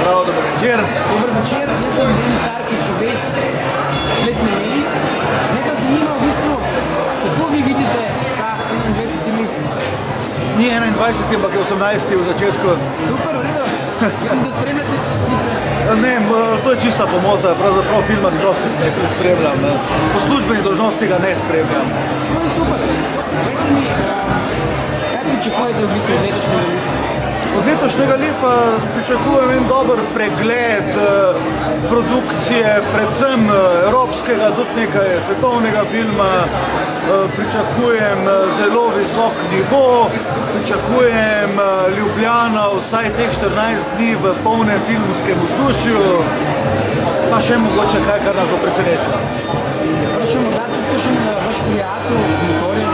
Prav, dober večer. Dober večer, jaz sem Denis Sarkić, Vest, Splet Meni. Me pa zanima v bistvu, kako vi vidite ta 21. Lif? Ni 21, ampak je 18 v začetku. Super, v redu. Vidim, da spremljate cifre. Ne, to je čista pomota, pravzaprav filma sploh ne spremljam. Po službeni dolžnosti ga ne spremljam. To je super. Povejte mi, kaj pričakujete v bistvu od letošnjega Lifa? Od letošnjega Lifa pričakujem en dober pregled produkcije, predvsem evropskega, tudi nekaj svetovnega filma. Pričakujem zelo visok nivo, pričakujem Ljubljana vsaj teh 14 dni v polnem filmskem vzdušju, pa še mogoče kaj, kar nas bo presenetilo. Prosim, morda tudi kakšen vaš prijatelj z motorjem?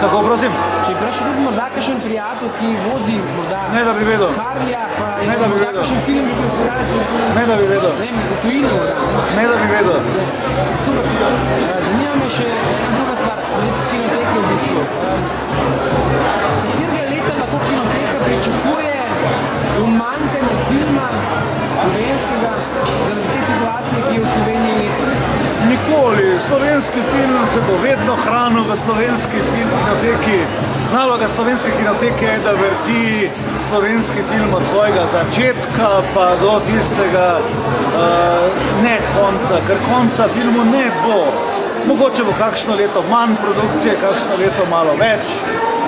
Kako, prosim? Če je prišel tudi morda kakšen prijatelj, ki vozi morda Ne, da bi vedel. Harlija, pa je Ne, da bi morda vedel. kakšen filmski ustvarjalec, Ne, da bi vedel. ne vem, v tujini morda. Ne, da bi vedel. Super. Zanima me še ena druga stvar, kinoteke v bistvu. Katerega leta lahko kinoteka pričakuje umanjkanje filma slovenskega zaradi te situacije, ki je v Sloveniji letos? Nikoli. Slovenski film se bo vedno hranil v slovenski kinoteki. Naloga slovenske kinoteke je, da vrti slovenski film od svojega začetka pa do tistega ne konca, ker konca filmu ne bo. Mogoče bo kakšno leto manj produkcije, kakšno leto malo več,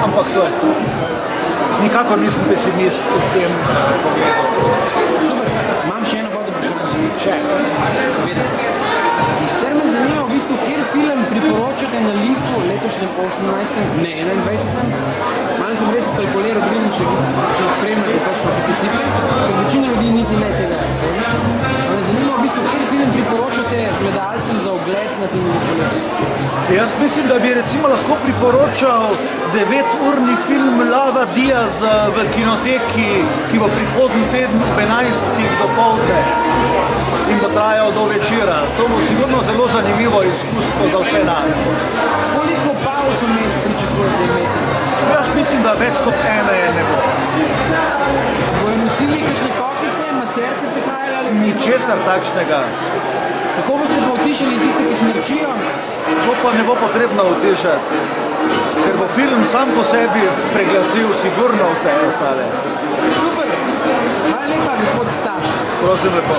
ampak to je to. Nikakor nisem pesimist v tem pogledu. Super. Imam še eno vodo vprašanje. Še. Seveda. In sicer me zanima v bistvu, kjer film priporočate na Lifu letošnjem 18. ne 21. Malo sem res kalkuliral, vidim, če spremljate točno vse cifre, ker večina ljudi niti ne tega spremlja. Me zanima v bistvu, kjer film priporočate gledalcem za ogled na tem Lifu letos? Jaz mislim, da bi recimo lahko priporočal 9-urni film Lava Diaz v kinoteki, ki bo prihodnji teden ob 11. dopoldne in bo trajal do večera. To bo sigurno zelo zanimivo izkustvo za vse nas. Koliko pauz vmes pričakujete imeti? Jaz mislim, da več kot ene ne bo. Bojo nosili kakšne kofice, maserke prihajali ali Ničesar takšnega. kako boste pa utišali tiste, ki smrčijo? To pa ne bo potrebno utišati, ker bo film sam po sebi preglasil sigurno vse ostale. Super! Hvala lepa, gospod Staš. Prosim lepo.